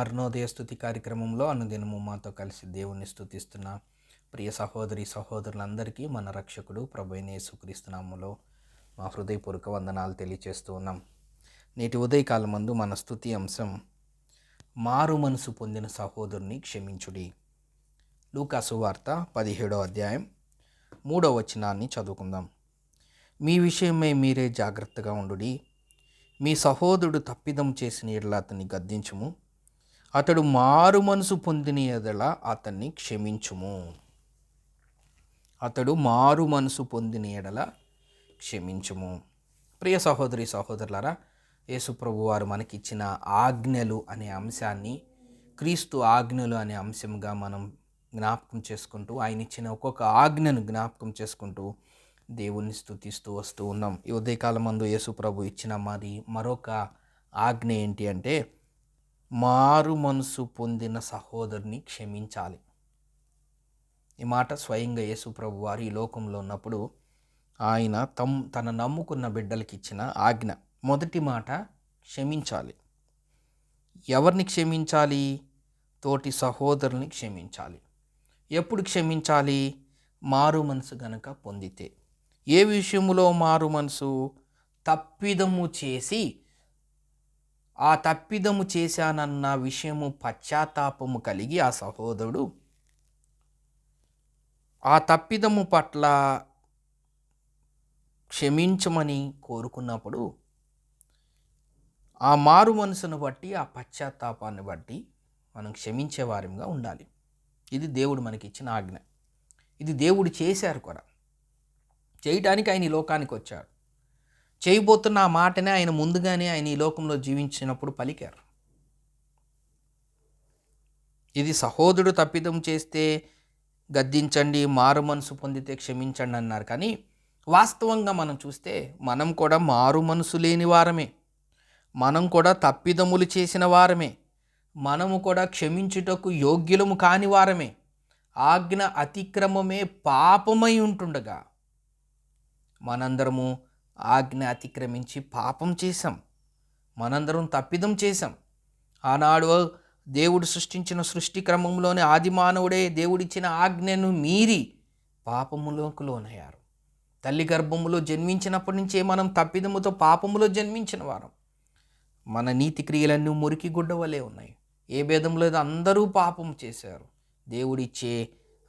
అరుణోదయ స్తుతి కార్యక్రమంలో అనుదినము మాతో కలిసి దేవుణ్ణి స్తుతిస్తున్న ప్రియ సహోదరి సహోదరులందరికీ మన రక్షకుడు ప్రభువైన యేసుక్రీస్తు నామములో మా హృదయపూర్వక వందనాలు తెలియచేస్తూ ఉన్నాం. నేటి ఉదయకాలమందు మన స్తుతి అంశం మారు మనసు పొందిన సహోదరుని క్షమించుడి. లూకా సువార్త 17వ అధ్యాయం 3వ వచనాన్ని చదువుకుందాం. మీ విషయమై మీరే జాగ్రత్తగా ఉండుడి. మీ సహోదరుడు తప్పిదం చేసిన ఎడల అతన్ని గద్దించుము. అతడు మారు మనసు పొందిన ఎడల అతన్ని క్షమించుము. అతడు మారు మనసు పొందిన ఎడల క్షమించుము. ప్రియ సహోదరి సహోదరులారా, యేసుప్రభు వారు మనకిచ్చిన ఆజ్ఞలు అనే అంశాన్ని క్రీస్తు ఆజ్ఞలు అనే అంశంగా మనం జ్ఞాపకం చేసుకుంటూ, ఆయన ఇచ్చిన ఒక్కొక్క ఆజ్ఞను జ్ఞాపకం చేసుకుంటూ దేవుణ్ణి స్తుతిస్తూ వస్తూ ఉన్నాం. ఈ ఉదయకాలం మందు యేసుప్రభు ఇచ్చిన మరొక ఆజ్ఞ ఏంటి అంటే, మారు మనసు పొందిన సహోదరుని క్షమించాలి. ఈ మాట స్వయంగా యేసుప్రభు వారు ఈ లోకంలో ఉన్నప్పుడు ఆయన తన నమ్ముకున్న బిడ్డలకి ఇచ్చిన ఆజ్ఞ. మొదటి మాట క్షమించాలి. ఎవరిని క్షమించాలి? తోటి సహోదరుని క్షమించాలి. ఎప్పుడు క్షమించాలి? మారు మనసు గనక పొందితే. ఏ విషయంలో మారు మనసు? తప్పిదము చేసి ఆ తప్పిదము చేశానన్న విషయము పశ్చాత్తాపము కలిగి ఆ సహోదరుడు ఆ తప్పిదము పట్ల క్షమించమని కోరుకున్నప్పుడు ఆ మారు మనసును బట్టి, ఆ పశ్చాత్తాపాన్ని బట్టి మనం క్షమించే వారంగా ఉండాలి. ఇది దేవుడు మనకిచ్చిన ఆజ్ఞ. ఇది దేవుడు చేశారు కూడా. చేయటానికి ఆయన ఈ లోకానికి వచ్చారు. చేయబోతున్న ఆ మాటనే ఆయన ముందుగానే ఆయన ఈ లోకంలో జీవించినప్పుడు పలికారు. ఇది సహోదరుడు తప్పిదం చేస్తే గద్దించండి, మారు మనసు పొందితే క్షమించండి అన్నారు. కానీ వాస్తవంగా మనం చూస్తే మనం కూడా మారు మనసు లేని వారమే. మనం కూడా తప్పిదములు చేసిన వారమే. మనము కూడా క్షమించుటకు యోగ్యులము కాని వారమే. ఆజ్ఞ అతిక్రమమే పాపమై ఉంటుండగా మనందరము ఆజ్ఞ అతిక్రమించి పాపం చేశాం. మనందరం తప్పిదం చేశాం. ఆనాడు దేవుడు సృష్టించిన సృష్టి క్రమంలోనే ఆది మానవుడే దేవుడిచ్చిన ఆజ్ఞను మీరి పాపములోకి లోనయ్యారు. తల్లి గర్భములో జన్మించినప్పటి నుంచే మనం తప్పిదముతో పాపములో జన్మించిన వారం. మన నీతి క్రియలన్నీ మురికి గుడ్డ వలె ఉన్నాయి. ఏ భేదం లేదు, అందరూ పాపం చేశారు. దేవుడిచ్చే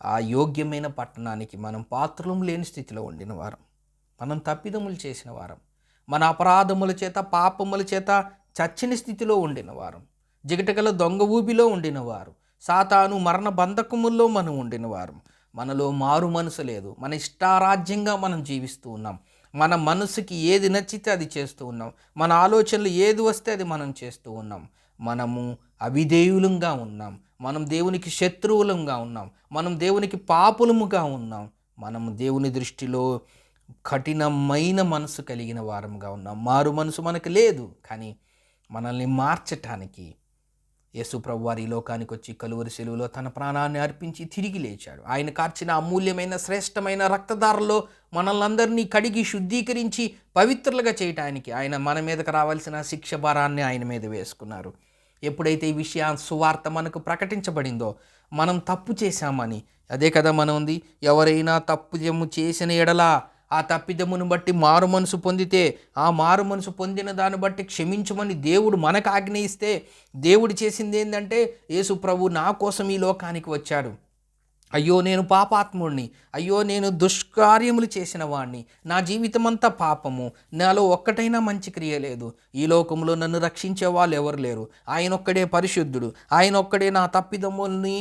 ఆ యోగ్యమైన పట్టణానికి మనం పాత్రలం లేని స్థితిలో ఉండిన వారం. మనం తప్పిదములు చేసిన వారం. మన అపరాధముల చేత, పాపముల చేత చచ్చిన స్థితిలో ఉండిన వారం. జిగటగల దొంగ ఊబిలో ఉండిన వారు. సాతాను మరణ బంధకముల్లో మనం ఉండిన వారం. మనలో మారు మనసు లేదు. మన ఇష్టారాజ్యంగా మనం జీవిస్తూ ఉన్నాం. మన మనసుకి ఏది నచ్చితే అది చేస్తూ ఉన్నాం. మన ఆలోచనలు ఏది వస్తే అది మనం చేస్తూ ఉన్నాం. మనము అవిధేయులంగా ఉన్నాం. మనం దేవునికి శత్రువులంగా ఉన్నాం. మనం దేవునికి పాపులముగా ఉన్నాం. మనము దేవుని దృష్టిలో కఠినమైన మనసు కలిగిన వారంగా ఉన్నాం. మారు మనసు మనకు లేదు. కానీ మనల్ని మార్చటానికి యేసుప్రభు వారు ఈ లోకానికి వచ్చి కలువరి శిలువలో తన ప్రాణాన్ని అర్పించి తిరిగి లేచాడు. ఆయన కార్చిన అమూల్యమైన శ్రేష్టమైన రక్తధారలో మనల్ని కడిగి శుద్ధీకరించి పవిత్రులుగా చేయటానికి ఆయన మన మీదకి రావాల్సిన శిక్ష భారాన్ని ఆయన మీద వేసుకున్నారు. ఎప్పుడైతే ఈ సువార్త మనకు ప్రకటించబడిందో, మనం తప్పు చేశామని, అదే కదా మనం ఉంది, ఎవరైనా తప్పిదము చేసిన ఎడల ఆ తప్పిదమును బట్టి మారు మనసు పొందితే, ఆ మారు మనసు పొందిన దాన్ని బట్టి క్షమించమని దేవుడు మనకు ఆజ్ఞయిస్తే, దేవుడు చేసింది ఏంటంటే, యేసు ప్రభు నా కోసం ఈ లోకానికి వచ్చాడు. అయ్యో నేను పాపాత్ముడిని, అయ్యో నేను దుష్కార్యములు చేసిన వాడిని, నా జీవితం అంతా పాపము, నాలో ఒక్కటైనా మంచి క్రియ లేదు, ఈ లోకంలో నన్ను రక్షించే వాళ్ళు ఎవరు లేరు, ఆయన ఒక్కడే పరిశుద్ధుడు, ఆయన ఒక్కడే నా తప్పిదముల్ని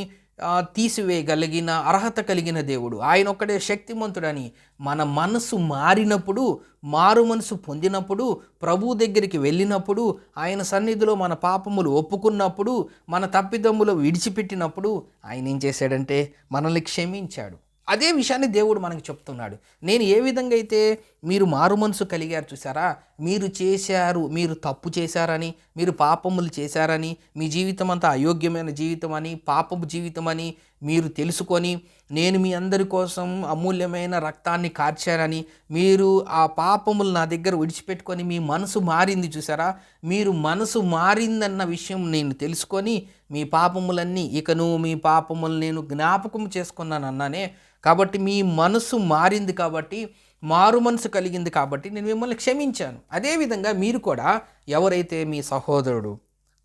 తీసివేయగలిగిన అర్హత కలిగిన దేవుడు, ఆయన ఒక్కడే శక్తిమంతుడని మన మనసు మారినప్పుడు, మారు మనసు పొందినప్పుడు, ప్రభు దగ్గరికి వెళ్ళినప్పుడు, ఆయన సన్నిధిలో మన పాపములు ఒప్పుకున్నప్పుడు, మన తప్పిదమ్ములు విడిచిపెట్టినప్పుడు ఆయన ఏం చేశాడంటే మనల్ని క్షమించాడు. అదే విషయాన్ని దేవుడు మనకు చెప్తున్నాడు. నేను ఏ విధంగా అయితే మీరు మారు మనసు కలిగారు చూసారా, మీరు తప్పు చేశారని, మీరు పాపములు చేశారని, మీ జీవితం అంతా అయోగ్యమైన జీవితం అని, పాపపు జీవితం అని మీరు తెలుసుకొని, నేను మీ అందరి కోసం అమూల్యమైన రక్తాన్ని కార్చారని, మీరు ఆ పాపములు నా దగ్గర విడిచిపెట్టుకొని మీ మనసు మారింది చూసారా, మీరు మనసు మారిందన్న విషయం నేను తెలుసుకొని, మీ పాపములన్నీ ఇకను మీ పాపములు నేను జ్ఞాపకం చేసుకున్నాను అన్నానే. కాబట్టి మీ మనసు మారింది కాబట్టి, మారు మనసు కలిగింది కాబట్టి నేను మిమ్మల్ని క్షమించాను. అదేవిధంగా మీరు కూడా ఎవరైతే మీ సహోదరుడు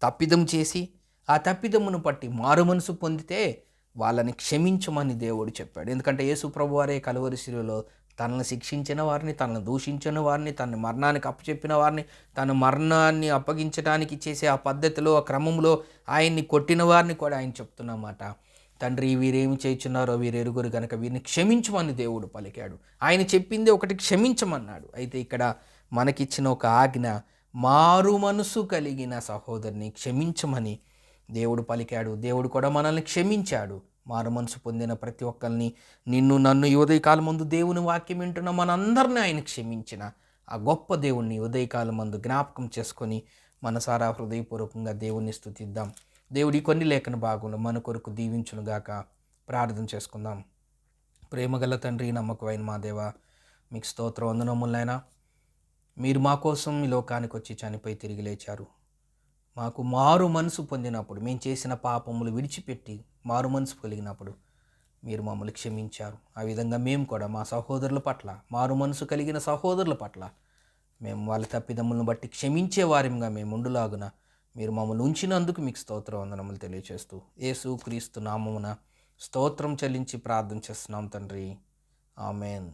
తప్పిదం చేసి ఆ తప్పిదమును బట్టి మారు మనసు పొందితే వాళ్ళని క్షమించమని దేవుడు చెప్పాడు. ఎందుకంటే యేసు ప్రభువారే కలువరి శిలువలో తనను శిక్షించిన వారిని, తనను దూషించిన వారిని, తన మరణానికి అప్పచెప్పిన వారిని, తన మరణాన్ని అప్పగించడానికి చేసే ఆ పద్ధతిలో, ఆ క్రమంలో ఆయన్ని కొట్టిన వారిని కూడా ఆయన చెప్తున్నమాట. తండ్రి, వీరేమి చేయుచున్నారో వీరు ఎరుగురు గనక వీరిని క్షమించమని దేవుడు పలికాడు. ఆయన చెప్పింది ఒకటి, క్షమించమన్నాడు. అయితే ఇక్కడ మనకిచ్చిన ఒక ఆజ్ఞ, మారు మనసు కలిగిన సహోదరుని క్షమించమని దేవుడు పలికాడు. దేవుడు కూడా మనల్ని క్షమించాడు. మారు మనసు పొందిన ప్రతి ఒక్కరిని, నిన్ను నన్ను ఈ ఉదయకాలం ముందు దేవుని వాక్యం వింటున్న మనందరినీ ఆయన క్షమించిన ఆ గొప్ప దేవుణ్ణి ఉదయకాలం ముందు జ్ఞాపకం చేసుకొని మనసారా హృదయపూర్వకంగా దేవుణ్ణి స్తుతిద్దాం. దేవుడి కొన్ని లేఖన భాగంలో మన కొరకు దీవించునుగాక. ప్రార్థన చేసుకుందాం. ప్రేమగల తండ్రి, నమ్మకమైన మా దేవ, మీకు స్తోత్ర వందనములైనా. మీరు మా కోసం ఈ లోకానికి వచ్చి చనిపోయి తిరిగి లేచారు. మాకు మారు మనసు పొందినప్పుడు, మేము చేసిన పాపములు విడిచిపెట్టి మారు మనసు కలిగినప్పుడు మీరు మమ్మల్ని క్షమించారు. ఆ విధంగా మేము కూడా మా సహోదరుల పట్ల, మారు మనసు కలిగిన సహోదరుల పట్ల మేము వాళ్ళ తప్పిదమ్ములను బట్టి క్షమించే వారిగా మేము ఉండులాగున మీరు మమ్మల్ని ఉంచినందుకు మీకు స్తోత్ర వందనములు తెలియజేస్తూ యేసుక్రీస్తు నామమున స్తోత్రం చెల్లించి ప్రార్థన చేస్తున్నాం తండ్రి. ఆమెన్.